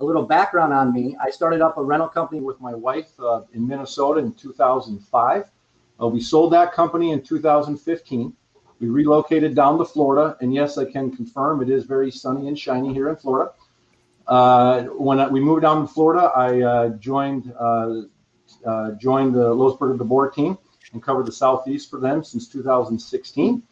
a little background on me. I started up a rental company with my wife in Minnesota in 2005. We sold that company in 2015. We relocated down to Florida, and yes, I can confirm it is very sunny and shiny here in Florida. When we moved down to Florida, I joined the Losberger de Boer team and covered the Southeast for them since 2016.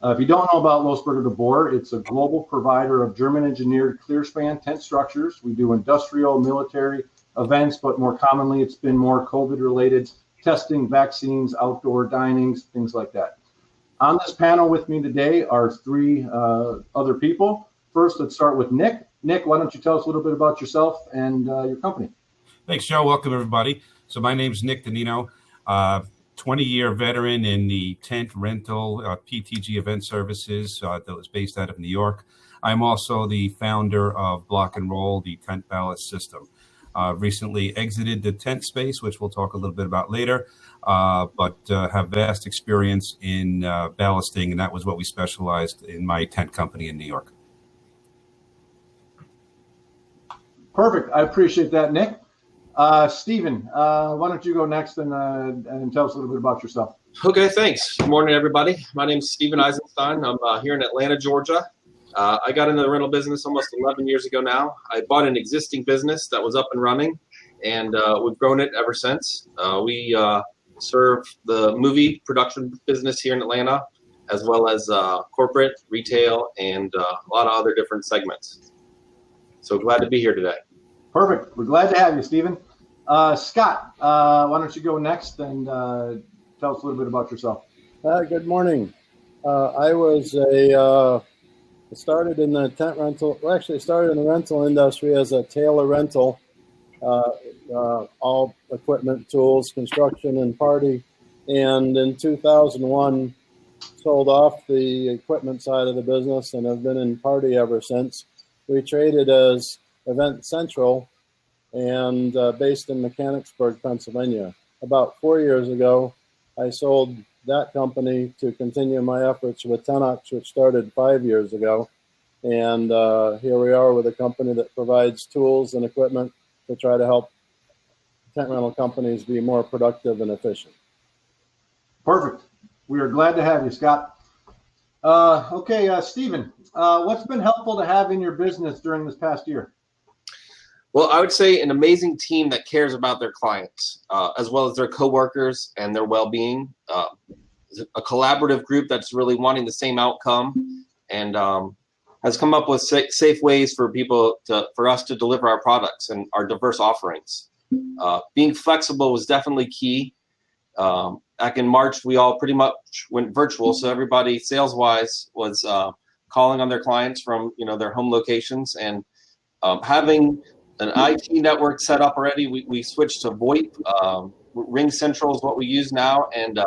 If you don't know about Losberger de Boer, it's a global provider of German-engineered clear-span tent structures. We do industrial, military events, but more commonly, it's been more COVID-related testing, vaccines, outdoor dinings, things like that. On this panel with me today are three other people. First, let's start with Nick. Nick, why don't you tell us a little bit about yourself and your company? Thanks, Joe. Welcome, everybody. So my name's Nick Danino, 20-year veteran in the tent rental PTG event services that was based out of New York. I'm also the founder of Block and Roll, the tent ballast system. Recently exited the tent space, which we'll talk a little bit about later, but have vast experience in ballasting, and that was what we specialized in my tent company in New York. Perfect. I appreciate that, Nick. Stephen, why don't you go next and tell us a little bit about yourself? Okay, thanks. Good morning, everybody. My name's Stephen Eisenstein. I'm here in Atlanta, Georgia. I got into the rental business almost 11 years ago now. I bought an existing business that was up and running, and we've grown it ever since. We serve the movie production business here in Atlanta, as well as corporate, retail, and a lot of other different segments. So glad to be here today. Perfect. We're glad to have you, Stephen. Scott, why don't you go next and tell us a little bit about yourself? Good morning. I started in the tent rental. Well, actually, started in the rental industry as a Taylor rental, all equipment, tools, construction, and party. And in 2001, sold off the equipment side of the business and have been in party ever since. We traded as Event Central and based in Mechanicsburg, Pennsylvania. About 4 years ago, I sold that company to continue my efforts with Tenox, which started 5 years ago. And here we are with a company that provides tools and equipment to try to help tent rental companies be more productive and efficient. Perfect. We are glad to have you, Scott. Okay, Stephen, what's been helpful to have in your business during this past year? Well, I would say an amazing team that cares about their clients, as well as their coworkers and their well-being. A collaborative group that's really wanting the same outcome, and has come up with safe ways for us to deliver our products and our diverse offerings. Being flexible was definitely key. Back in March, we all pretty much went virtual, so everybody sales-wise was calling on their clients from their home locations, and having an IT network set up already. We switched to VoIP. RingCentral is what we use now, and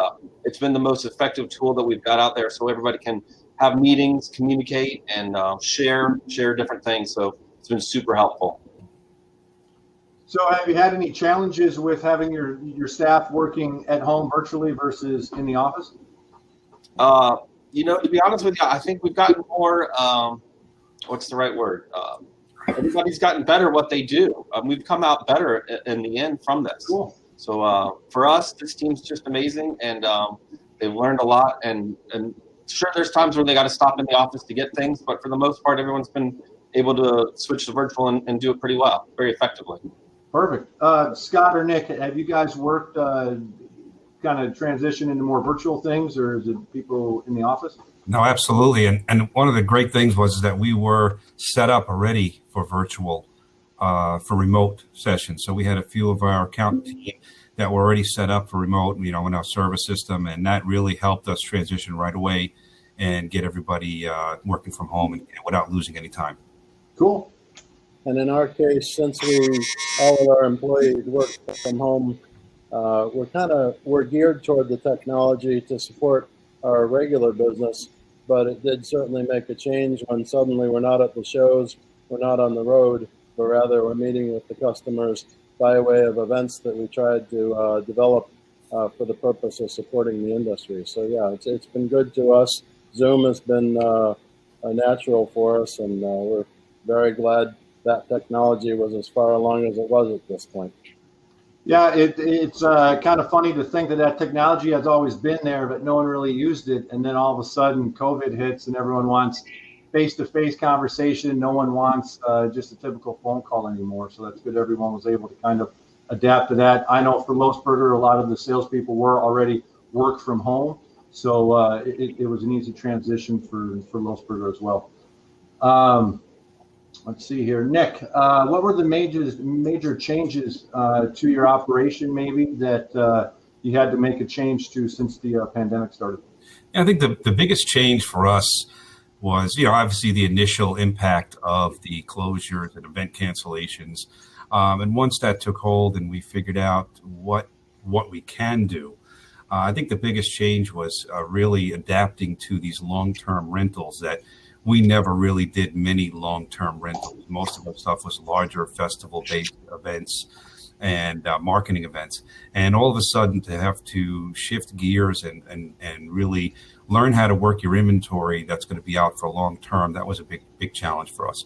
it's been the most effective tool that we've got out there, so everybody can have meetings, communicate, and share different things. So it's been super helpful. So have you had any challenges with having your staff working at home virtually versus in the office? To be honest with you, I think we've gotten more, what's the right word? Everybody's gotten better at what they do. We've come out better in the end from this. Cool. So for us, this team's just amazing, and they've learned a lot. And sure, there's times where they got to stop in the office to get things, but for the most part, everyone's been able to switch to virtual and do it pretty well, very effectively. Perfect. Scott or Nick, have you guys worked kind of transition into more virtual things, or is it people in the office? No, absolutely. And one of the great things was that we were set up already for virtual, for remote sessions. So we had a few of our account team that were already set up for remote, in our service system. And that really helped us transition right away and get everybody working from home and without losing any time. Cool. And in our case, since all of our employees work from home, we're geared toward the technology to support our regular business, but it did certainly make a change when suddenly we're not at the shows, we're not on the road, but rather we're meeting with the customers by way of events that we tried to develop for the purpose of supporting the industry. So yeah, it's been good to us. Zoom has been a natural for us, and we're very glad that technology was as far along as it was at this point. Yeah, it's kind of funny to think that that technology has always been there, but no one really used it. And then all of a sudden COVID hits and everyone wants face-to-face conversation. No one wants just a typical phone call anymore. So that's good. Everyone was able to kind of adapt to that. I know for Losberger, a lot of the salespeople were already work from home. So it was an easy transition for Losberger as well. Let's see here, Nick. What were the major changes to your operation, maybe that you had to make a change to since the pandemic started? I think the biggest change for us was, obviously the initial impact of the closures and event cancellations, and once that took hold and we figured out what we can do, I think the biggest change was really adapting to these long-term rentals that. We never really did many long-term rentals. Most of our stuff was larger festival-based events and marketing events. And all of a sudden to have to shift gears and really learn how to work your inventory that's going to be out for long term, that was a big challenge for us.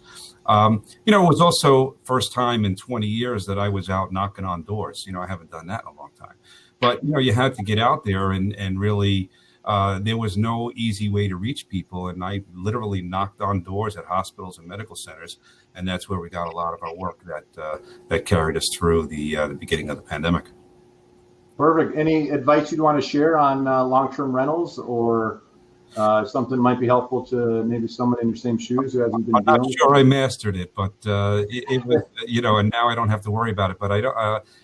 It was also first time in 20 years that I was out knocking on doors. I haven't done that in a long time. But, you had to get out there and really there was no easy way to reach people. And I literally knocked on doors at hospitals and medical centers. And that's where we got a lot of our work that carried us through the beginning of the pandemic. Perfect. Any advice you'd want to share on long-term rentals or something might be helpful to maybe someone in your same shoes who hasn't been I'm not sure I mastered it, but it was, and now I don't have to worry about it. But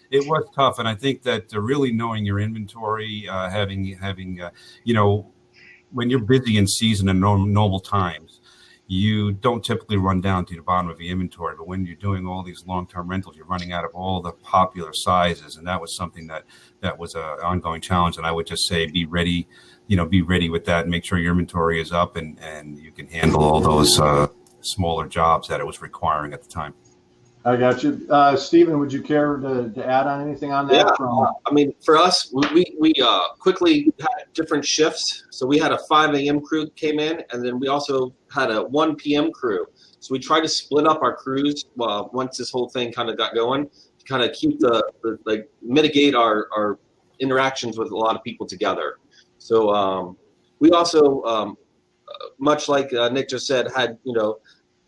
it was tough. And I think that really knowing your inventory, having when you're busy in season and normal times, you don't typically run down to the bottom of your inventory. But when you're doing all these long-term rentals, you're running out of all the popular sizes. And that was something that was an ongoing challenge. And I would just say, be ready with that and make sure your inventory is up and you can handle all those smaller jobs that it was requiring at the time. I got you. Stephen, would you care to add on anything on that? Yeah, for us, we quickly had different shifts. So we had a 5 a.m. crew came in, and then we also had a 1 p.m. crew. So we tried to split up our crews once this whole thing kind of got going, to kind of keep mitigate our interactions with a lot of people together. So we also, much like Nick just said, had,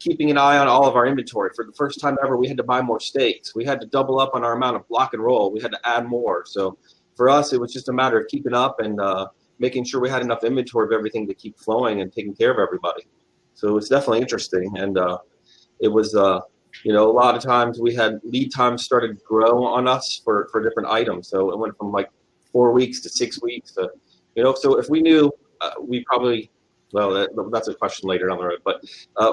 keeping an eye on all of our inventory. For the first time ever, we had to buy more steaks. We had to double up on our amount of block and roll. We had to add more. So for us, it was just a matter of keeping up and making sure we had enough inventory of everything to keep flowing and taking care of everybody. So it's definitely interesting. And it was, a lot of times we had lead times started to grow on us for different items. So it went from 4 weeks to 6 weeks to, so if we knew, we probably, that's a question later down the road. But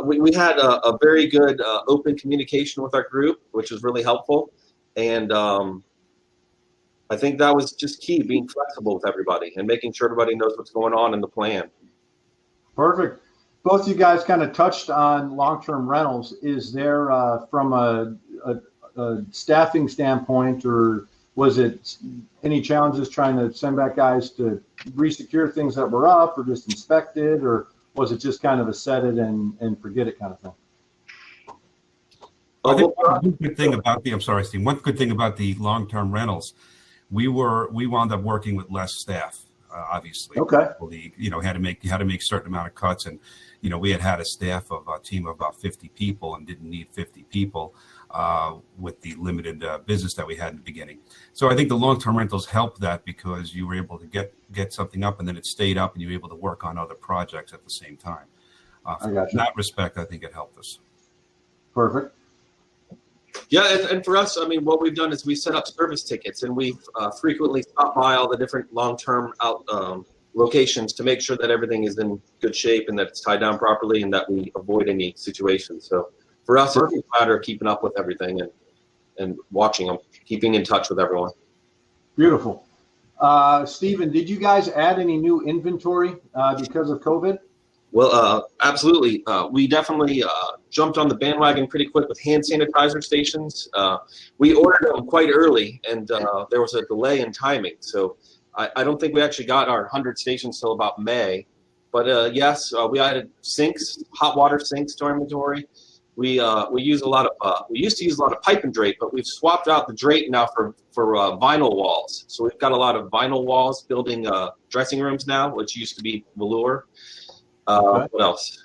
we had a very good open communication with our group, which was really helpful. And I think that was just key, being flexible with everybody and making sure everybody knows what's going on in the plan. Perfect. Both of you guys kind of touched on long-term rentals. Is there, from a staffing standpoint, or was it any challenges trying to send back guys to resecure things that were up or just inspect it, or was it just kind of a set it and forget it kind of thing? I think one good thing about I'm sorry, Steve. One good thing about the long-term rentals, we wound up working with less staff, obviously. Okay. Had to make a certain amount of cuts, and we had a team of about 50 people and didn't need 50 people. With the limited business that we had in the beginning. So I think the long-term rentals helped that because you were able to get something up and then it stayed up and you were able to work on other projects at the same time. In that respect, I think it helped us. Perfect. Yeah, and for us, what we've done is we set up service tickets and we've frequently stopped by all the different long-term locations to make sure that everything is in good shape and that it's tied down properly and that we avoid any situations. So for us, it's a matter of keeping up with everything and watching them, keeping in touch with everyone. Beautiful. Stephen, did you guys add any new inventory because of COVID? Well, absolutely. We definitely jumped on the bandwagon pretty quick with hand sanitizer stations. We ordered them quite early, and there was a delay in timing. So I don't think we actually got our 100 stations till about May. But yes, we added sinks, hot water sinks to our inventory. we use a lot of we used to use a lot of pipe and drape, but we've swapped out the drape now for vinyl walls. So we've got a lot of vinyl walls building dressing rooms now, which used to be velour. Okay. What else?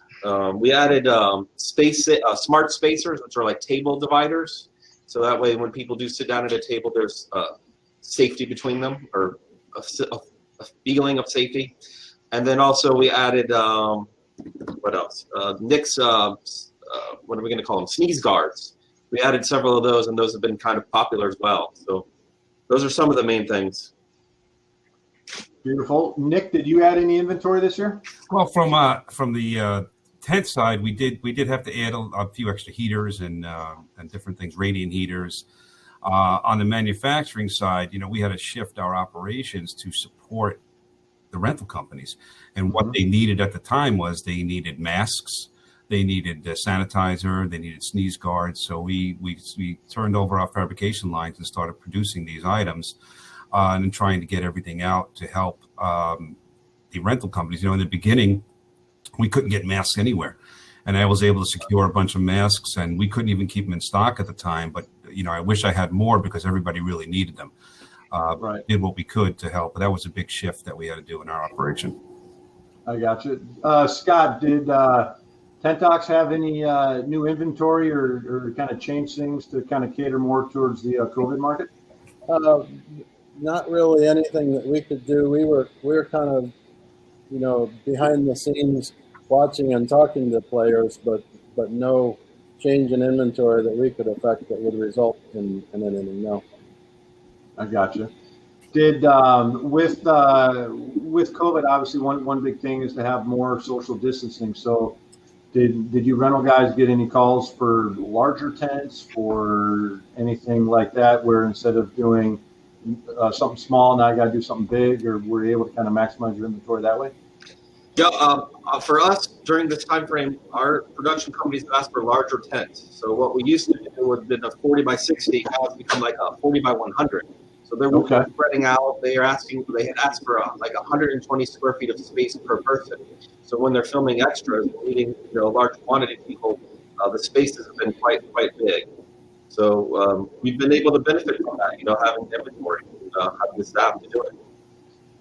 We added smart spacers, which are like table dividers. So that way, when people do sit down at a table, there's safety between them, or a feeling of safety. And then also we added what else? Nick's what are we going to call them? Sneeze guards. We added several of those, and those have been kind of popular as well. So those are some of the main things. Beautiful. Nick, did you add any inventory this year? Well, from the tent side, we did have to add a few extra heaters and different things, radiant heaters. On the manufacturing side, we had to shift our operations to support the rental companies, and what they needed at the time was they needed masks, they needed sanitizer, they needed sneeze guards. So we turned over our fabrication lines and started producing these items, and trying to get everything out to help the rental companies. In the beginning, we couldn't get masks anywhere, and I was able to secure a bunch of masks, and we couldn't even keep them in stock at the time. But I wish I had more, because everybody really needed them. Right. Did what we could to help, but that was a big shift that we had to do in our operation. I got you. Scott, did Tentox have any new inventory or kind of change things to kind of cater more towards the COVID market? Not really anything that we could do. We were kind of, behind the scenes watching and talking to players, but no change in inventory that we could affect that would result in anything. No. I got you. Did with COVID, obviously one big thing is to have more social distancing. So did you rental guys get any calls for larger tents or anything like that, where instead of doing something small, now you got to do something big, or were you able to kind of maximize your inventory that way? Yeah, for us during this time frame, our production companies asked for larger tents. So what we used to do would have been a 40 by 60, now it's become like a 40 by 100. So they're Okay. spreading out. They had asked for like 120 square feet of space per person. So when they're filming extras, needing a large quantity of people, the spaces have been quite big. So we've been able to benefit from that, having inventory, having the staff to do it.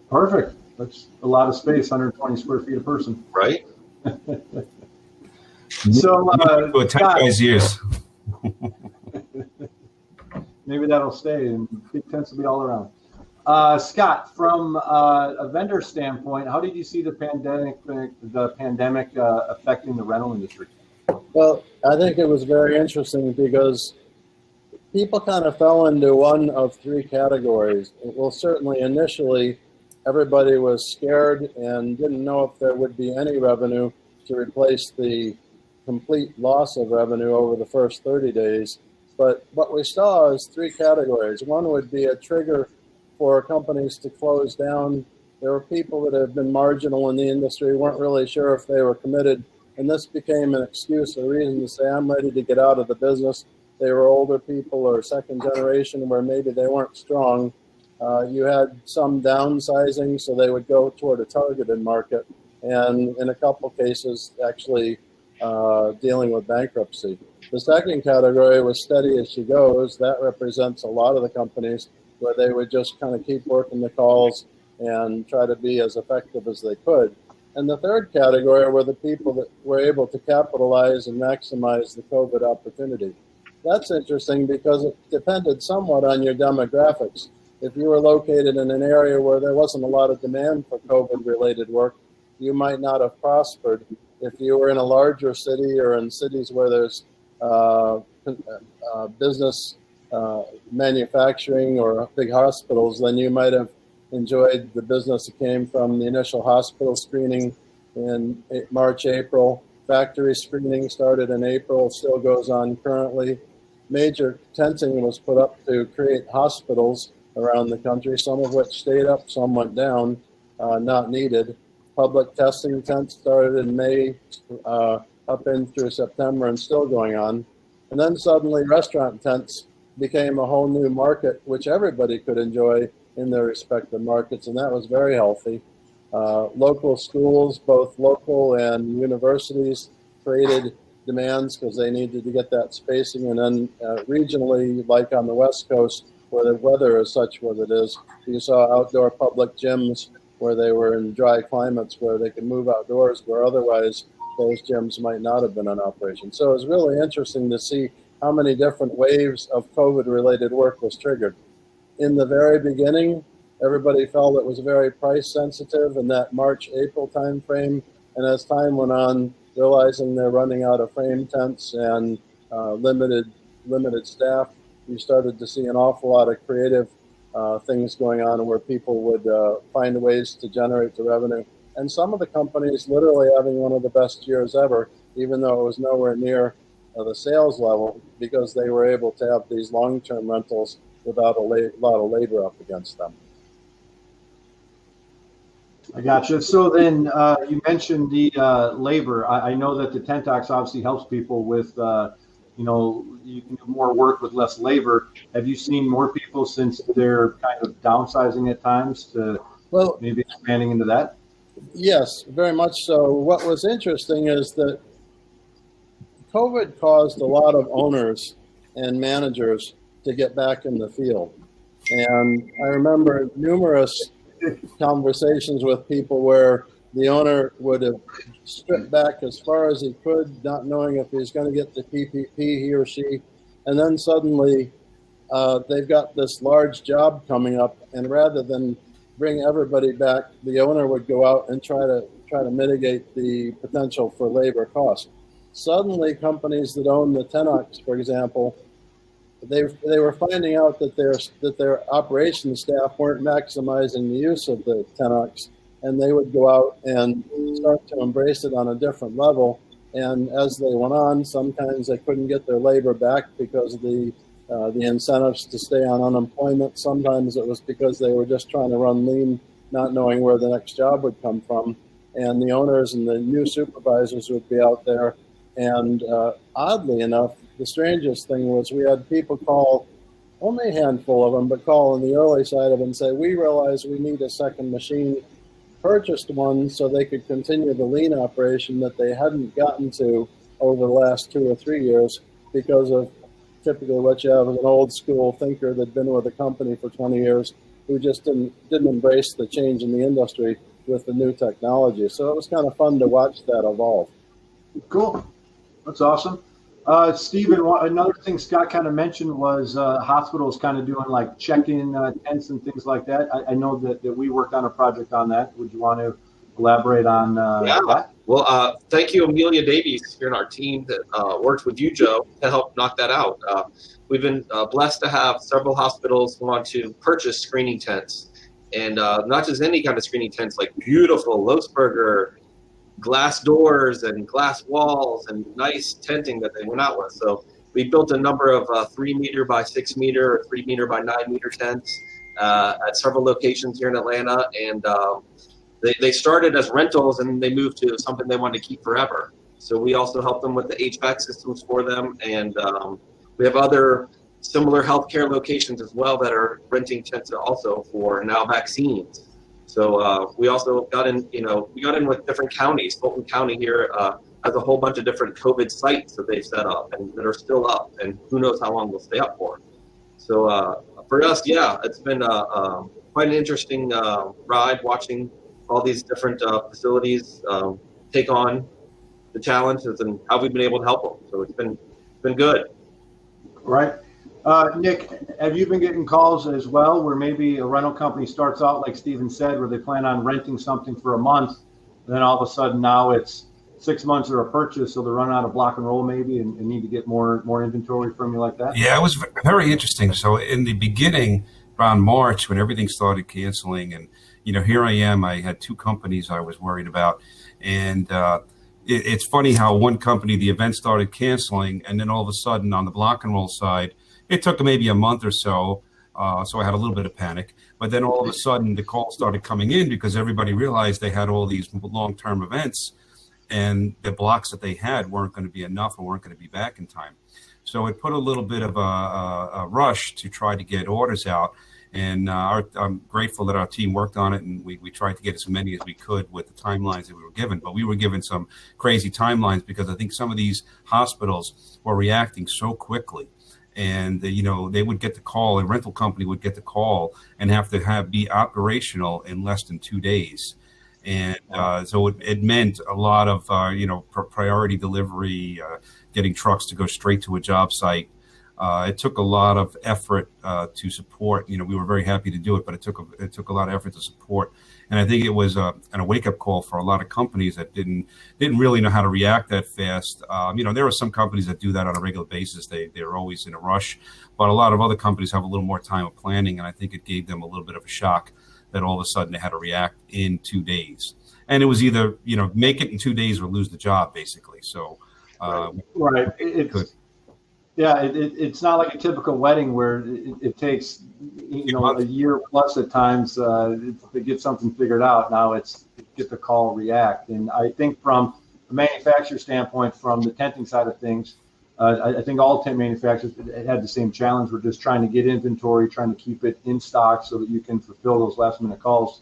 Perfect. That's a lot of space, 120 square feet a person. Right? So, For 10 guys' years. maybe that'll stay, and big tents will be all around. Scott, from a vendor standpoint, how did you see the pandemic affecting the rental industry? Well, I think it was very interesting because people kind of fell into one of three categories. Well, certainly initially, everybody was scared and didn't know if there would be any revenue to replace the complete loss of revenue over the first 30 days. But what we saw is three categories. One would be a trigger for companies to close down. There were people that have been marginal in the industry, weren't really sure if they were committed, and this became an excuse, a reason to say, I'm ready to get out of the business. They were older people or second generation where maybe they weren't strong. You had some downsizing, so they would go toward a targeted market, and in a couple cases, actually dealing with bankruptcy. The second category was steady as she goes. That represents a lot of the companies where they would just kind of keep working the calls and try to be as effective as they could. And the third category were the people that were able to capitalize and maximize the COVID opportunity. That's interesting because it depended somewhat on your demographics. If you were located in an area where there wasn't a lot of demand for COVID-related work, you might not have prospered. If you were in a larger city or in cities where there's business, manufacturing, or big hospitals, then you might have enjoyed the business that came from the initial hospital screening in March, April. Factory screening started in April, still goes on currently. Major tenting was put up to create hospitals around the country, some of which stayed up, some went down, not needed. Public testing tents started in May, up in through September, and still going on. And then suddenly restaurant tents became a whole new market, which everybody could enjoy in their respective markets, and that was very healthy. Local schools, both local and universities, created demands because they needed to get that spacing. And then regionally, like on the West Coast, where the weather is such what it is, you saw outdoor public gyms where they were in dry climates where they could move outdoors, where otherwise those gyms might not have been in operation. So it was really interesting to see how many different waves of COVID-related work was triggered. In the very beginning, everybody felt it was very price sensitive in that March-April timeframe. And as time went on, realizing they're running out of frame tents and limited staff, you started to see an awful lot of creative things going on where people would find ways to generate the revenue. And some of the companies literally having one of the best years ever, even though it was nowhere near the sales level, because they were able to have these long-term rentals without a lot of labor up against them. I gotcha. So then you mentioned the labor. I know that the Tentox obviously helps people with, you can do more work with less labor. Have you seen more people since they're kind of downsizing at times to maybe expanding into that? Yes, very much so. What was interesting is that COVID caused a lot of owners and managers to get back in the field. And I remember numerous conversations with people where the owner would have stripped back as far as he could, not knowing if he's going to get the PPP, he or she. And then suddenly they've got this large job coming up, and rather than bring everybody back, the owner would go out and try to mitigate the potential for labor costs. Suddenly, companies that own the Tentox, for example, they were finding out that their operations staff weren't maximizing the use of the Tentox, and they would go out and start to embrace it on a different level. And as they went on, sometimes they couldn't get their labor back because of the incentives to stay on unemployment. Sometimes it was because they were just trying to run lean, not knowing where the next job would come from. And the owners and the new supervisors would be out there. And oddly enough, the strangest thing was we had people call, only a handful of them, but call on the early side of it and say, we realize we need a second machine, purchased one so they could continue the lean operation that they hadn't gotten to over the last 2 or 3 years because of typically what you have is an old school thinker that'd been with the company for 20 years who just didn't embrace the change in the industry with the new technology. So it was kind of fun to watch that evolve. Cool. That's awesome. Stephen, another thing Scott kind of mentioned was hospitals kind of doing like check-in tents and things like that. I know that we worked on a project on that. Would you want to elaborate on that? Well, thank you, Amelia Davies, here in our team that worked with you, Joe, to help knock that out. We've been blessed to have several hospitals want to purchase screening tents, and not just any kind of screening tents, like beautiful Loesberger glass doors and glass walls and nice tenting that they went out with. So we built a number of 3 meter by 6 meter or 3 meter by 9 meter tents at several locations here in Atlanta, and they started as rentals and they moved to something they wanted to keep forever. So we also help them with the HVAC systems for them, and we have other similar healthcare locations as well that are renting tents also for now vaccines. So we also got in, with different counties. Fulton County here has a whole bunch of different COVID sites that they've set up and that are still up, and who knows how long they'll stay up for. So for us, it's been quite an interesting ride watching all these different facilities take on the challenges and how we've been able to help them. So it's been good. Right. Nick, have you been getting calls as well where maybe a rental company starts out, like Steven said, where they plan on renting something for a month, and then all of a sudden now it's 6 months or a purchase, so they're running out of block and roll maybe and need to get more inventory from you like that? Yeah, it was very interesting. So in the beginning, around March, when everything started canceling, and here I am, I had 2 companies I was worried about, and it's funny how one company, the event started canceling, and then all of a sudden on the block and roll side, it took maybe a month or so, so I had a little bit of panic. But then all of a sudden, the calls started coming in because everybody realized they had all these long-term events, and the blocks that they had weren't going to be enough and weren't going to be back in time. So it put a little bit of a rush to try to get orders out. And I'm grateful that our team worked on it, and we tried to get as many as we could with the timelines that we were given. But we were given some crazy timelines because I think some of these hospitals were reacting so quickly. And they would get the call, a rental company would get the call and have to be operational in less than 2 days. And so it meant a lot of priority delivery, getting trucks to go straight to a job site. It took a lot of effort to support. We were very happy to do it, but it took a lot of effort to support. And I think it was a wake up call for a lot of companies that didn't really know how to react that fast. There are some companies that do that on a regular basis. They're always in a rush, but a lot of other companies have a little more time of planning, and I think it gave them a little bit of a shock that all of a sudden they had to react in 2 days. And it was either make it in 2 days or lose the job, basically. So right. It's not like a typical wedding where it takes a year plus at times to get something figured out. Now it's get the call, react. And I think from a manufacturer standpoint, from the tenting side of things, I think all tent manufacturers had the same challenge. We're just trying to get inventory, trying to keep it in stock so that you can fulfill those last minute calls.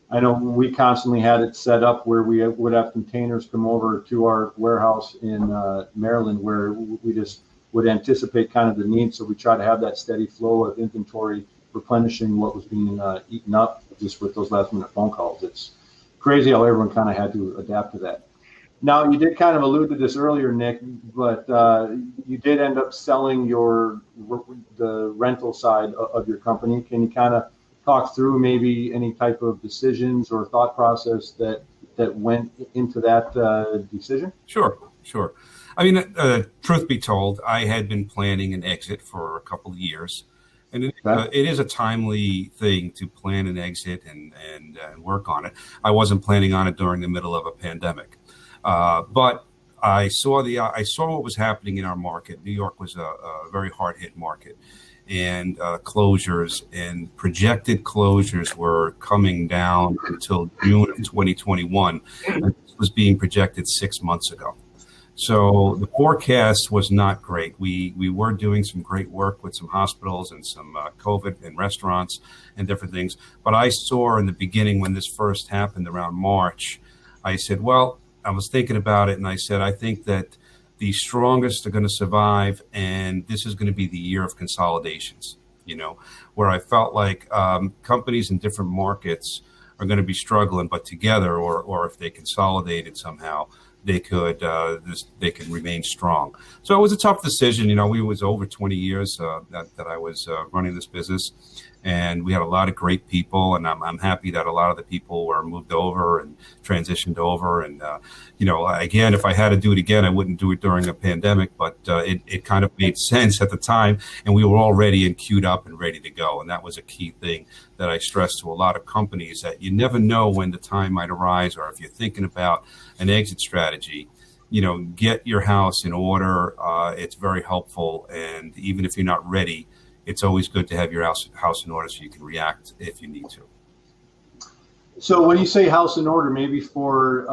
I know we constantly had it set up where we would have containers come over to our warehouse in Maryland, where we just would anticipate kind of the need. So we try to have that steady flow of inventory replenishing what was being eaten up just with those last minute phone calls. It's crazy how everyone kind of had to adapt to that. Now, you did kind of allude to this earlier, Nick, but you did end up selling the rental side of your company. Can you kind of talk through maybe any type of decisions or thought process that went into that decision? Sure. I mean, truth be told, I had been planning an exit for a couple of years. And it is a timely thing to plan an exit and work on it. I wasn't planning on it during the middle of a pandemic. But I saw what was happening in our market. New York was a very hard hit market, and closures and projected closures were coming down until June of 2021. And this was being projected 6 months ago. So the forecast was not great. We were doing some great work with some hospitals and some COVID and restaurants and different things. But I saw in the beginning when this first happened around March, I said, well, I was thinking about it, and I said, I think that the strongest are going to survive, and this is going to be the year of consolidations, where I felt like companies in different markets are going to be struggling, but together, or if they consolidated somehow, they could remain strong. So it was a tough decision. We was over 20 years that I was running this business, and we had a lot of great people, and I'm happy that a lot of the people were moved over and transitioned over. And again, if I had to do it again, I wouldn't do it during a pandemic, but it kind of made sense at the time, and we were all ready and queued up and ready to go. And that was a key thing that I stressed to a lot of companies, that you never know when the time might arise, or if you're thinking about an exit strategy, get your house in order. It's very helpful. And even if you're not ready, it's always good to have your house in order so you can react if you need to. So when you say house in order, maybe for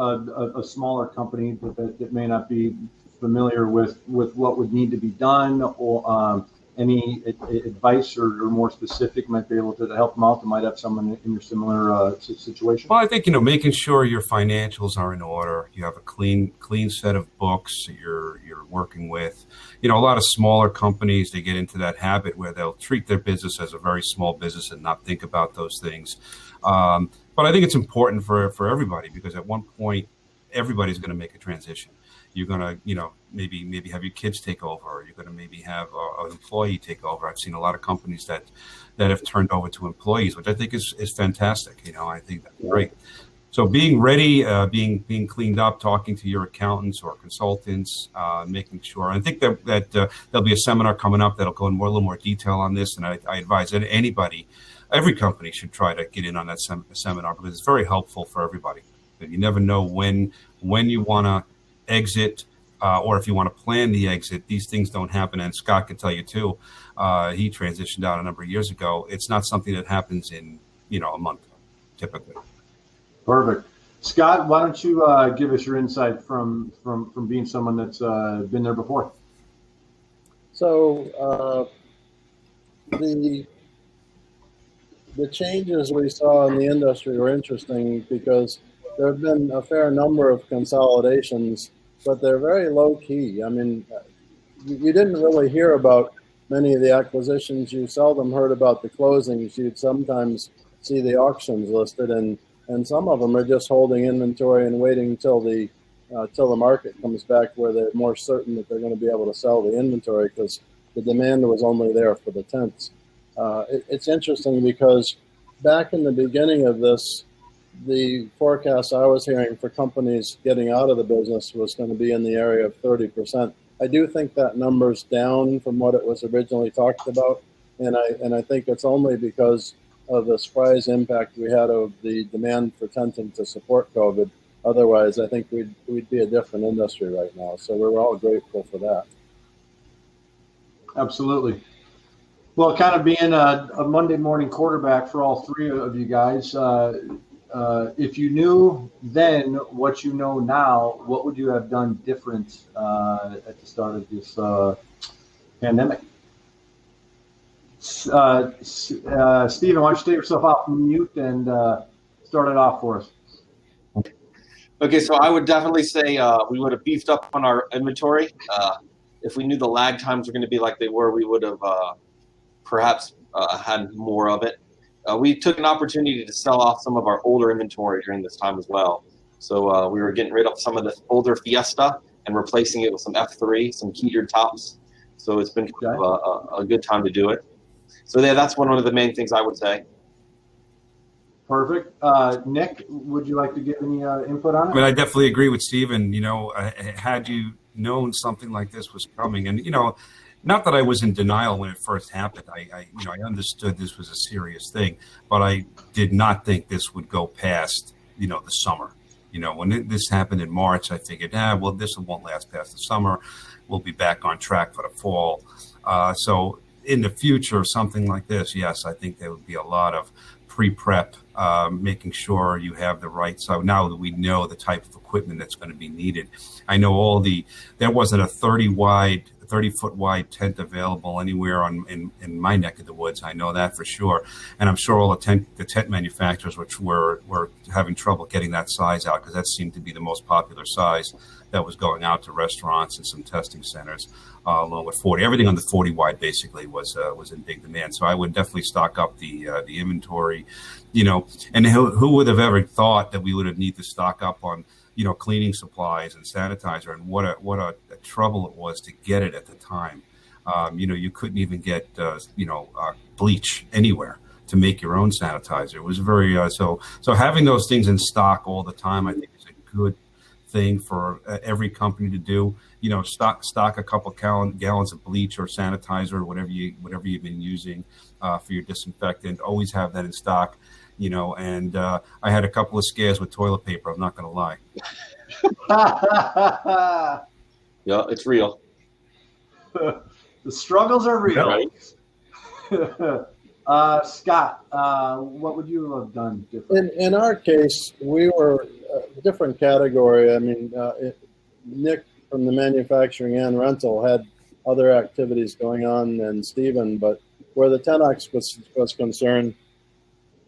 a smaller company that may not be familiar with what would need to be done, or any advice or more specific might be able to help them out that might have someone in your similar situation? Well, I think, making sure your financials are in order. You have a clean set of books that you're working with. A lot of smaller companies, they get into that habit where they'll treat their business as a very small business and not think about those things. But I think it's important for everybody, because at one point, everybody's going to make a transition. You're going to, maybe have your kids take over, or you're going to maybe have an employee take over. I've seen a lot of companies that have turned over to employees, which I think is fantastic. I think that's great. So being ready, being cleaned up, talking to your accountants or consultants, making sure. I think that there'll be a seminar coming up that'll go in a little more detail on this, and I advise that every company should try to get in on that seminar, because it's very helpful for everybody. You never know when you want to exit, or if you want to plan the exit. These things don't happen, and Scott could tell you too. He transitioned out a number of years ago. It's not something that happens in a month, typically. Perfect. Scott, why don't you give us your insight from being someone that's been there before? So the the changes we saw in the industry were interesting because there have been a fair number of consolidations, but they're very low key. I mean, you didn't really hear about many of the acquisitions. You seldom heard about the closings. You'd sometimes see the auctions listed, and some of them are just holding inventory and waiting until the market comes back where they're more certain that they're going to be able to sell the inventory because the demand was only there for the tents. It's interesting because back in the beginning of this, the forecast I was hearing for companies getting out of the business was going to be in the area of 30%. I do think that number's down from what it was originally talked about, and I think it's only because of the surprise impact we had of the demand for tenting to support COVID. Otherwise, I think we'd be a different industry right now. So we're all grateful for that. Absolutely. Well, kind of being a Monday morning quarterback for all three of you guys, if you knew then what you know now, what would you have done different at the start of this pandemic? Stephen, why don't you take yourself off mute and start it off for us? Okay, so I would definitely say we would have beefed up on our inventory. If we knew the lag times were going to be like they were, we would have perhaps had more of it. We took an opportunity to sell off some of our older inventory during this time as well. So we were getting rid of some of the older Fiesta and replacing it with some F3, some heated tops. So it's been kind of a good time to do it. So yeah, that's one of the main things I would say. Perfect. Nick, would you like to give any input on it? I mean, I definitely agree with Stephen. You know, had you known something like this was coming, and, you know, not that I was in denial when it first happened. I understood this was a serious thing, but I did not think this would go past, you know, the summer. You know, when this happened in March, I figured, well, this won't last past the summer. We'll be back on track for the fall. So in the future, something like this, yes, I think there would be a lot of pre-prep, making sure you have the right. So now that we know the type of equipment that's going to be needed, I know there wasn't a 30-foot wide tent available anywhere in my neck of the woods. I know that for sure. And I'm sure all the tent manufacturers, which were having trouble getting that size out because that seemed to be the most popular size that was going out to restaurants and some testing centers, along with 40. Everything on the 40 wide basically was in big demand. So I would definitely stock up the inventory, you know, and who would have ever thought that we would have need to stock up on, you know, cleaning supplies and sanitizer, and what a trouble it was to get it at the time. You know, you couldn't even get, bleach anywhere to make your own sanitizer. It was very, so having those things in stock all the time, I think is a good thing for every company to do. You know, stock a couple gallons of bleach or sanitizer or whatever you've been using for your disinfectant. Always have that in stock. You know, and I had a couple of scares with toilet paper. I'm not going to lie. Yeah, it's real. The struggles are real. Right. Scott, what would you have done different? In our case, we were a different category. I mean, Nick from the manufacturing and rental had other activities going on than Stephen, but where the Ten-X was concerned,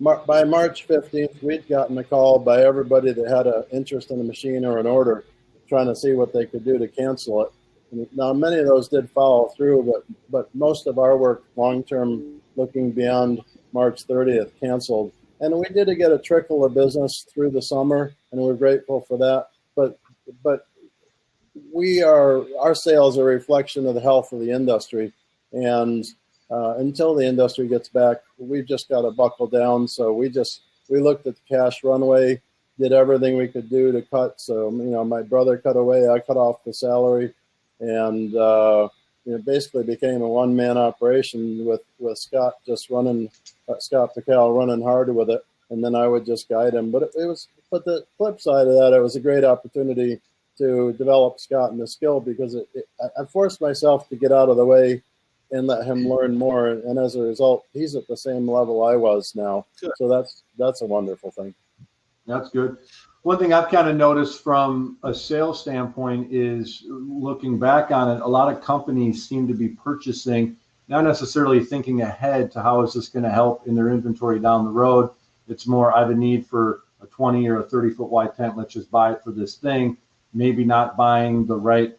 by March 15th, we'd gotten a call by everybody that had an interest in a machine or an order, trying to see what they could do to cancel it. And now, many of those did follow through, but most of our work, long-term, looking beyond March 30th, canceled. And we did get a trickle of business through the summer, and we're grateful for that. But our sales are a reflection of the health of the industry, and until the industry gets back, we've just got to buckle down. So we looked at the cash runway, did everything we could do to cut. So, you know, my brother cut away, I cut off the salary, and basically became a one-man operation with Scott just running, Scott Pical running hard with it, and then I would just guide him. But but the flip side of that, it was a great opportunity to develop Scott in the skill, because I forced myself to get out of the way and let him learn more. And as a result, he's at the same level I was now. Good. So that's a wonderful thing. That's good. One thing I've kind of noticed from a sales standpoint is, looking back on it, a lot of companies seem to be purchasing not necessarily thinking ahead to how is this going to help in their inventory down the road. It's more, I have a need for a 20 or a 30-foot wide tent. Let's just buy it for this thing. Maybe not buying the right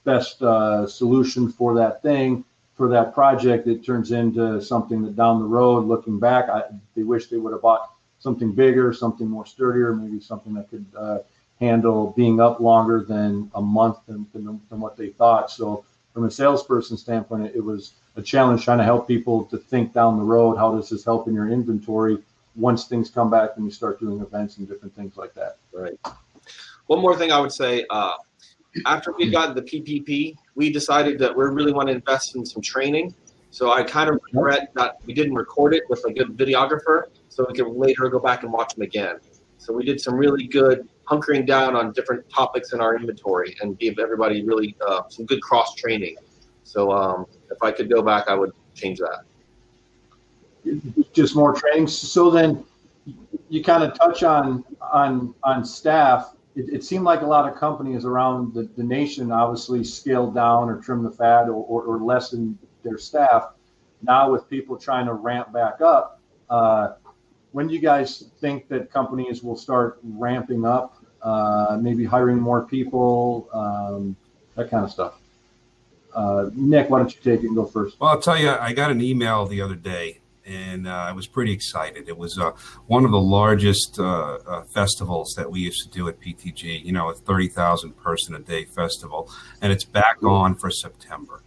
best solution for that thing, for that project. It turns into something that down the road, looking back, they wish they would have bought something bigger, something more sturdier, maybe something that could handle being up longer than a month than what they thought. So from a salesperson standpoint, it was a challenge trying to help people to think down the road, how does this help in your inventory once things come back and you start doing events and different things like that. Right. One more thing I would say, after we got the PPP, we decided that we really want to invest in some training. So I kind of regret that we didn't record it with a good videographer so we can later go back and watch them again. So we did some really good hunkering down on different topics in our inventory and gave everybody really some good cross training. So if I could go back, I would change that. Just more training. So then you kind of touch on staff. It seemed like a lot of companies around the nation obviously scaled down or trimmed the fat or lessened their staff. Now with people trying to ramp back up, when do you guys think that companies will start ramping up, maybe hiring more people, that kind of stuff? Nick, why don't you take it and go first? Well, I'll tell you, I got an email the other day, and I was pretty excited. It was one of the largest festivals that we used to do at PTG, a 30,000 person a day festival, and it's back on for September.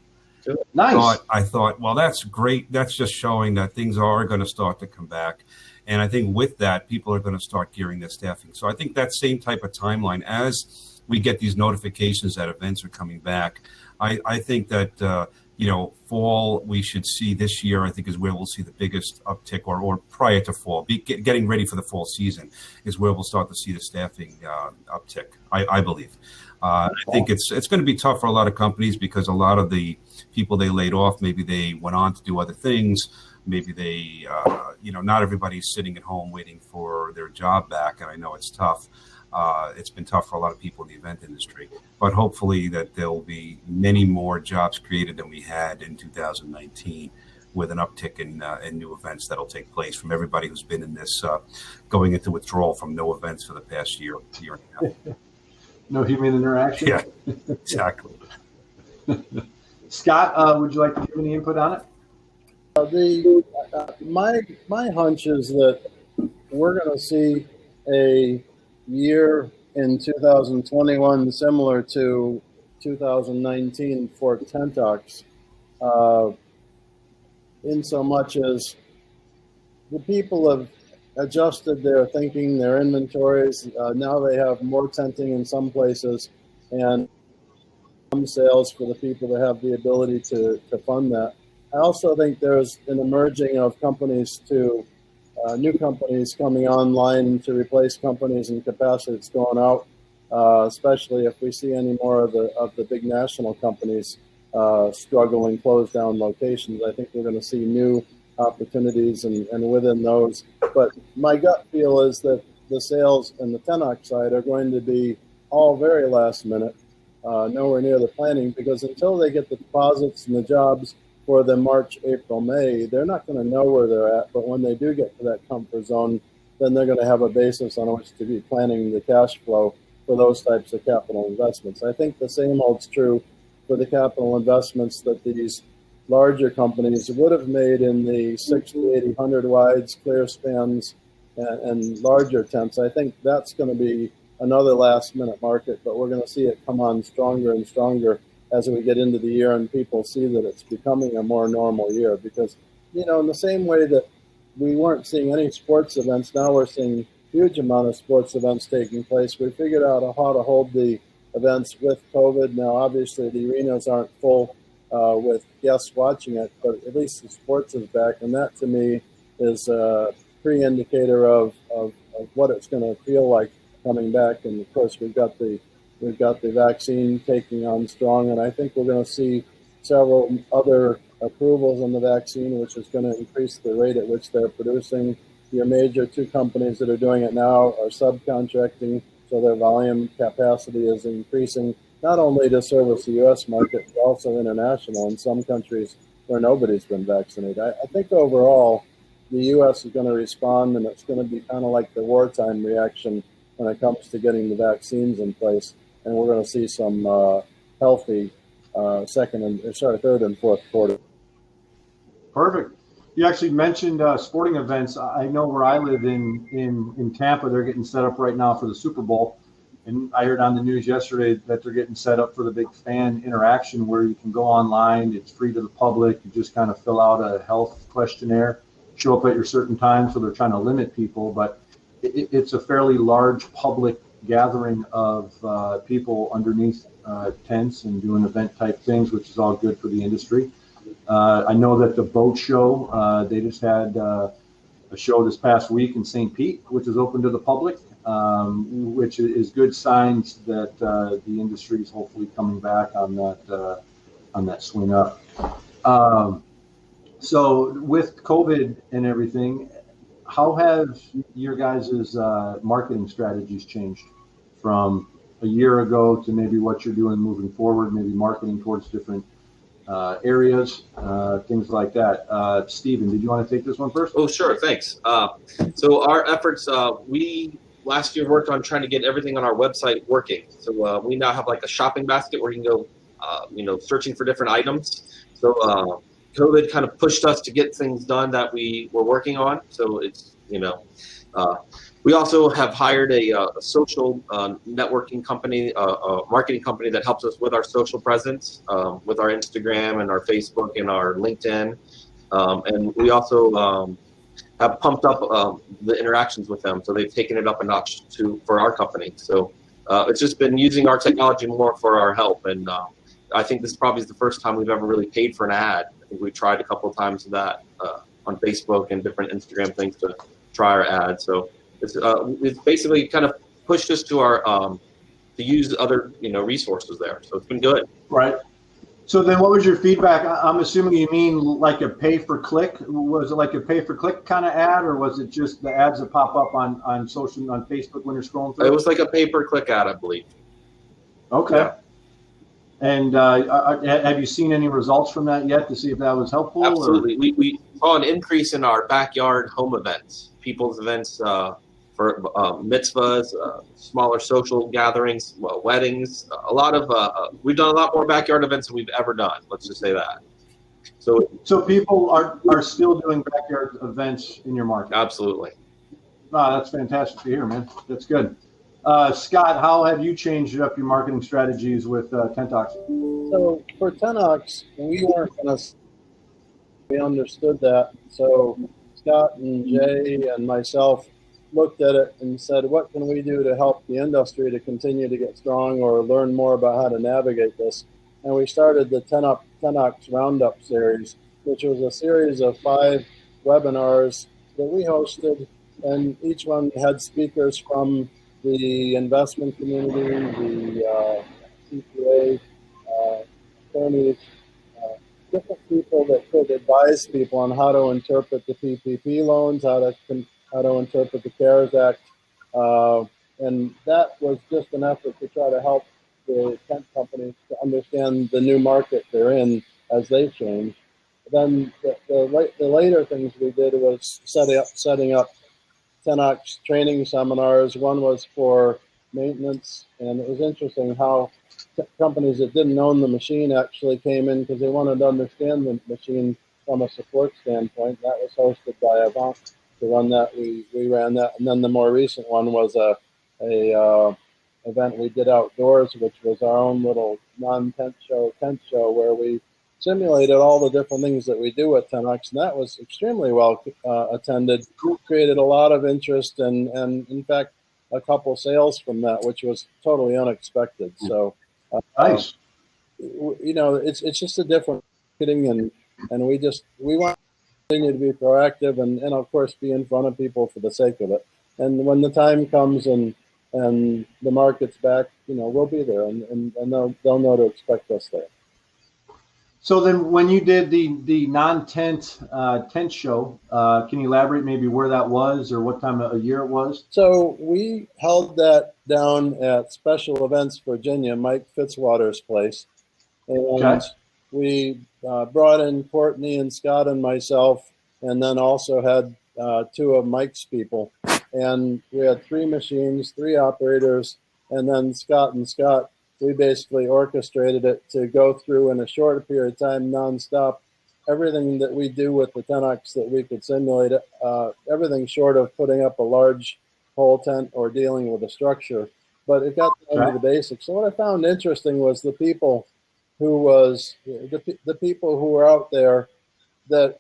Nice. I thought, well, that's great. That's just showing that things are going to start to come back. And I think with that, people are going to start gearing their staffing. So I think that same type of timeline, as we get these notifications that events are coming back, I think that, fall we should see this year, I think is where we'll see the biggest uptick, or prior to fall, getting ready for the fall season is where we'll start to see the staffing uptick, I believe. I think it's going to be tough for a lot of companies because a lot of the people they laid off, maybe they went on to do other things. Maybe they, not everybody's sitting at home waiting for their job back. And I know it's tough. It's been tough for a lot of people in the event industry, but hopefully that there'll be many more jobs created than we had in 2019 with an uptick in new events that'll take place from everybody who's been in this, going into withdrawal from no events for the past year and a half. No human interaction? Yeah, exactly. Scott, would you like to give any input on it? My hunch is that we're going to see a year in 2021 similar to 2019 for Tentox, in so much as the people have adjusted their thinking, their inventories. Now they have more tenting in some places and some sales for the people that have the ability to fund that. I also think there's an emerging of companies new companies coming online to replace companies and capacity that's going out, especially if we see any more of the big national companies struggle and close down locations. I think we're going to see new opportunities and within those. But my gut feel is that the sales and the Tentox side are going to be all very last minute, nowhere near the planning, because until they get the deposits and the jobs for the March, April, May, they're not going to know where they're at. But when they do get to that comfort zone, then they're going to have a basis on which to be planning the cash flow for those types of capital investments. I think the same holds true for the capital investments that these larger companies would have made in the 60, 80, 100 wides, clear spans, and larger tents. I think that's going to be another last minute market, but we're going to see it come on stronger and stronger as we get into the year and people see that it's becoming a more normal year. Because, in the same way that we weren't seeing any sports events, now we're seeing huge amount of sports events taking place. We figured out how to hold the events with COVID. Now, obviously, the arenas aren't full with guests watching it, but at least the sports is back. And that, to me, is a pre-indicator of what it's going to feel like coming back. And, of course, we've got the vaccine taking on strong, and I think we're going to see several other approvals on the vaccine, which is going to increase the rate at which they're producing. Your major two companies that are doing it now are subcontracting, so their volume capacity is increasing. not only to service the U.S. market, but also international in some countries where nobody's been vaccinated. I think overall, the U.S. is going to respond, and it's going to be kind of like the wartime reaction when it comes to getting the vaccines in place, and we're going to see some healthy third and fourth quarter. Perfect. You actually mentioned sporting events. I know where I live in Tampa, they're getting set up right now for the Super Bowl. And I heard on the news yesterday that they're getting set up for the big fan interaction where you can go online. It's free to the public. You just kind of fill out a health questionnaire, show up at your certain time. So they're trying to limit people, but it's a fairly large public gathering of people underneath tents and doing event type things, which is all good for the industry. I know that the boat show, they just had a show this past week in St. Pete, which is open to the public, which is good signs that the industry is hopefully coming back on that swing up. So with COVID and everything, how have your guys' marketing strategies changed from a year ago to maybe what you're doing moving forward, maybe marketing towards different areas, things like that? Stephen, did you want to take this one first? Oh, sure. Thanks. So our efforts, we last year worked on trying to get everything on our website working. So we now have like a shopping basket where you can go, searching for different items. So COVID kind of pushed us to get things done that we were working on. So it's, we also have hired a social networking company, a marketing company that helps us with our social presence, with our Instagram and our Facebook and our LinkedIn. And we also have pumped up the interactions with them. So they've taken it up a notch for our company. So it's just been using our technology more for our help. And I think this probably is the first time we've ever really paid for an ad. I think we tried a couple of times of that on Facebook and different Instagram things to try our ad. So it's basically kind of pushed us to our to use other resources there. So it's been good. Right. So then what was your feedback? I'm assuming you mean like a pay per click. Was it like a pay per click kind of ad, or was it just the ads that pop up on Facebook when you're scrolling through? It was like a pay per click ad, I believe. Okay. Yeah. And have you seen any results from that yet to see if that was helpful? Absolutely. We saw an increase in our backyard home events, people's events for mitzvahs, smaller social gatherings, weddings. We've done a lot more backyard events than we've ever done. Let's just say that. So people are still doing backyard events in your market? Absolutely. That's fantastic to hear, man. That's good. Scott, how have you changed up your marketing strategies with Tentox? So for Tentox, we understood that. So Scott and Jay and myself looked at it and said, what can we do to help the industry to continue to get strong or learn more about how to navigate this? And we started the Tentox Roundup series, which was a series of 5 webinars that we hosted, and each one had speakers from the investment community, the CPA, attorneys, different people that could advise people on how to interpret the PPP loans, how to interpret the CARES Act. And that was just an effort to try to help the tent companies to understand the new market they're in as they change. Then the later things we did was setting up Tentox training seminars. One was for maintenance, and it was interesting how companies that didn't own the machine actually came in because they wanted to understand the machine from a support standpoint. That was hosted by Avant to run that. We ran that, and then the more recent one was a event we did outdoors, which was our own little tent show where we simulated all the different things that we do at Tentox, and that was extremely well attended. Created a lot of interest, and in fact, a couple sales from that, which was totally unexpected. So, nice. It's just a different marketing, and we want to continue to be proactive and of course be in front of people for the sake of it. And when the time comes and the market's back, we'll be there, and they'll know to expect us there. So then, when you did the non-tent tent show, can you elaborate maybe where that was or what time of year it was? So we held that down at Special Events Virginia, Mike Fitzwater's place, Okay. and we brought in Courtney and Scott and myself, and then also had two of Mike's people, and we had three machines, three operators, and then Scott and Scott. We basically orchestrated it to go through in a short period of time, nonstop, everything that we do with the Tenox that we could simulate, everything short of putting up a large pole tent or dealing with a structure. But it got down to the basics. So what I found interesting was the people the people who were out there that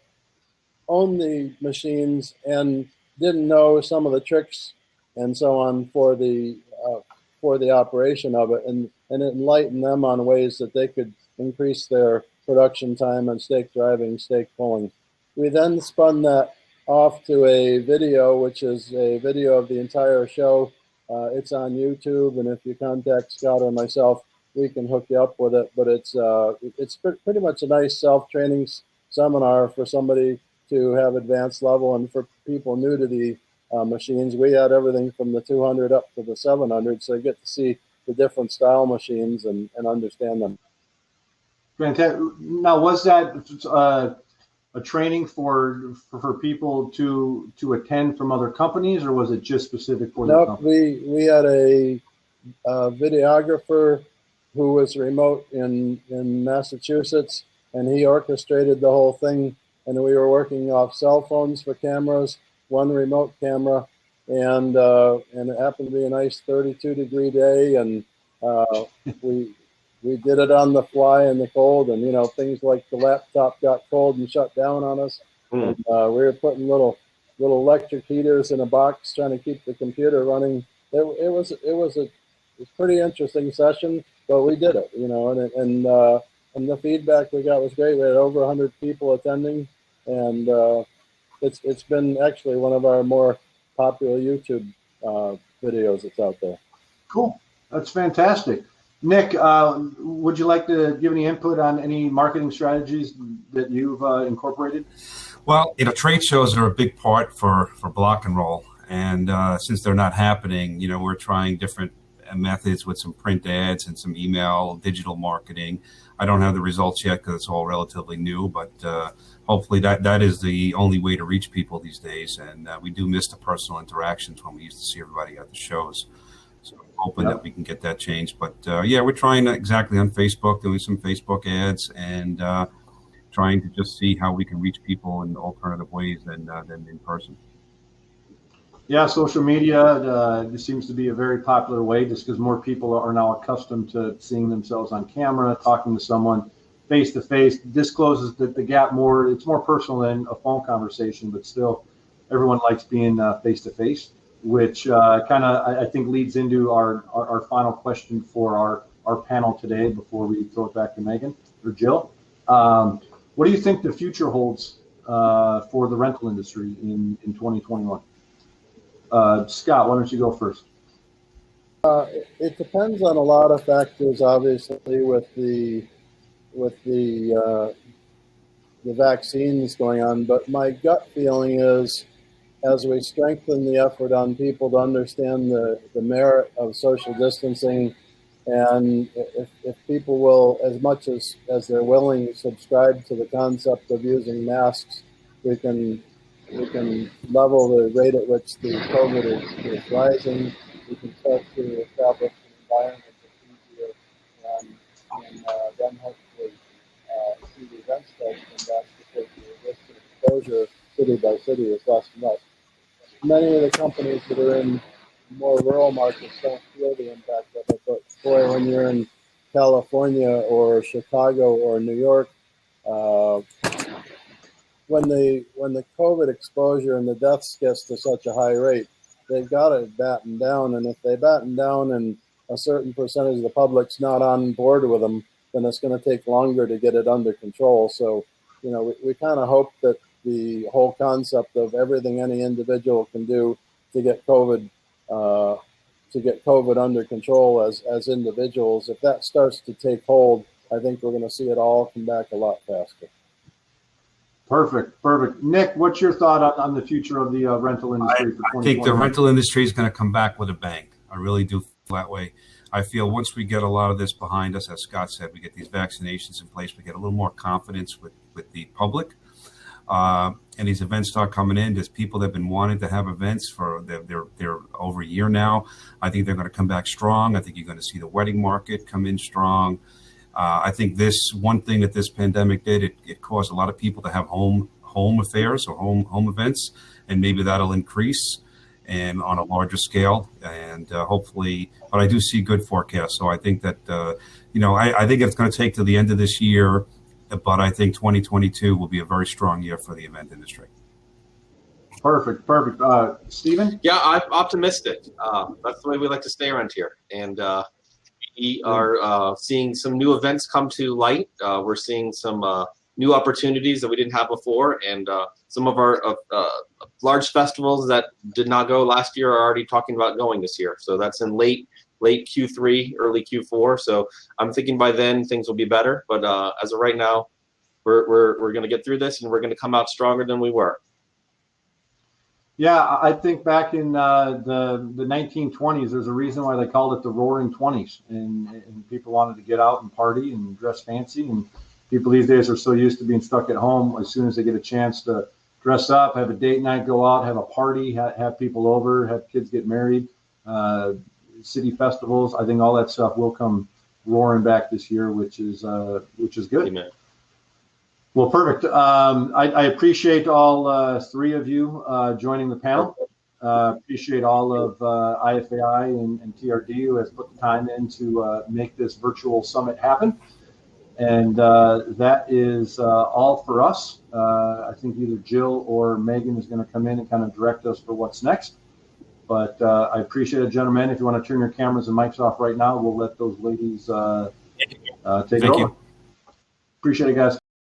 owned the machines and didn't know some of the tricks and so on for the operation of it, and it enlightened them on ways that they could increase their production time on stake driving, stake pulling. We then spun that off to a video, which is a video of the entire show. It's on YouTube, and if you contact Scott or myself, we can hook you up with it. But it's pretty much a nice self-training seminar for somebody to have advanced level, and for people new to the machines. We had everything from the 200 up to the 700, so you get to see the different style machines and understand them. Fantastic. Now, was that a training for people to attend from other companies, or was it just specific for the Nope, company? we had a videographer who was remote in Massachusetts, and he orchestrated the whole thing. And we were working off cell phones for cameras, one remote camera, and it happened to be a nice 32-degree day, and we did it on the fly in the cold, and things like the laptop got cold and shut down on us. And, we were putting little electric heaters in a box trying to keep the computer running. It was a pretty interesting session, but we did it, and the feedback we got was great. We had over 100 people attending, and it's been actually one of our more popular YouTube videos that's out there. Cool. That's fantastic. Nick, would you like to give any input on any marketing strategies that you've incorporated? Well, trade shows are a big part for Block and Roll. And since they're not happening, we're trying different methods with some print ads and some email, digital marketing. I don't have the results yet because it's all relatively new, but hopefully that is the only way to reach people these days. And we do miss the personal interactions when we used to see everybody at the shows. So I'm hoping that we can get that changed. But yeah, we're trying exactly on Facebook, doing some Facebook ads and trying to just see how we can reach people in alternative ways than in person. Yeah, social media seems to be a very popular way just because more people are now accustomed to seeing themselves on camera, talking to someone face to face. This closes the gap more. It's more personal than a phone conversation, but still everyone likes being face to face, which kind of I think leads into our final question for our panel today before we throw it back to Megan or Jill. What do you think the future holds for the rental industry in 2021? Scott, why don't you go first? It depends on a lot of factors, obviously, with the vaccines going on. But my gut feeling is, as we strengthen the effort on people to understand the merit of social distancing, and if people will, as much as they're willing, subscribe to the concept of using masks, we can level the rate at which the COVID is rising. We can start to establish an environment that's easier, and then hopefully see the events start to come back because the risk of exposure city by city is less and less. Many of the companies that are in more rural markets don't feel the impact of it, but boy, when you're in California or Chicago or New York, when the COVID exposure and the deaths gets to such a high rate, they've got to batten down. And if they batten down and a certain percentage of the public's not on board with them, then it's going to take longer to get it under control. So, we kind of hope that the whole concept of everything any individual can do to get COVID under control as individuals, if that starts to take hold, I think we're going to see it all come back a lot faster. Perfect. Nick, what's your thought on the future of the rental industry for 2020? I think the rental industry is going to come back with a bang. I really do feel that way. I feel once we get a lot of this behind us, as Scott said, we get these vaccinations in place, we get a little more confidence with the public. And these events start coming in. There's people that have been wanting to have events for they're over a year now. I think they're going to come back strong. I think you're going to see the wedding market come in strong. I think this one thing that this pandemic did, it caused a lot of people to have home affairs or home events, and maybe that'll increase and on a larger scale, and hopefully, but I do see good forecasts. So I think that, I think it's going to take to the end of this year, but I think 2022 will be a very strong year for the event industry. Perfect. Stephen? Yeah, I'm optimistic. That's the way we like to stay around here. And we are seeing some new events come to light. We're seeing some new opportunities that we didn't have before. And some of our large festivals that did not go last year are already talking about going this year. So that's in late Q3, early Q4. So I'm thinking by then things will be better. But as of right now, we're going to get through this, and we're going to come out stronger than we were. Yeah, I think back in the 1920s, there's a reason why they called it the Roaring Twenties, and people wanted to get out and party and dress fancy. And people these days are so used to being stuck at home. As soon as they get a chance to dress up, have a date night, go out, have a party, have people over, have kids get married, city festivals. I think all that stuff will come roaring back this year, which is good. Amen. Well, perfect. I appreciate all three of you joining the panel. Appreciate all of IFAI and TRD who has put the time in to make this virtual summit happen. And that is all for us. I think either Jill or Megan is going to come in and kind of direct us for what's next. But I appreciate it, gentlemen. If you want to turn your cameras and mics off right now, we'll let those ladies take it over. Appreciate it, guys.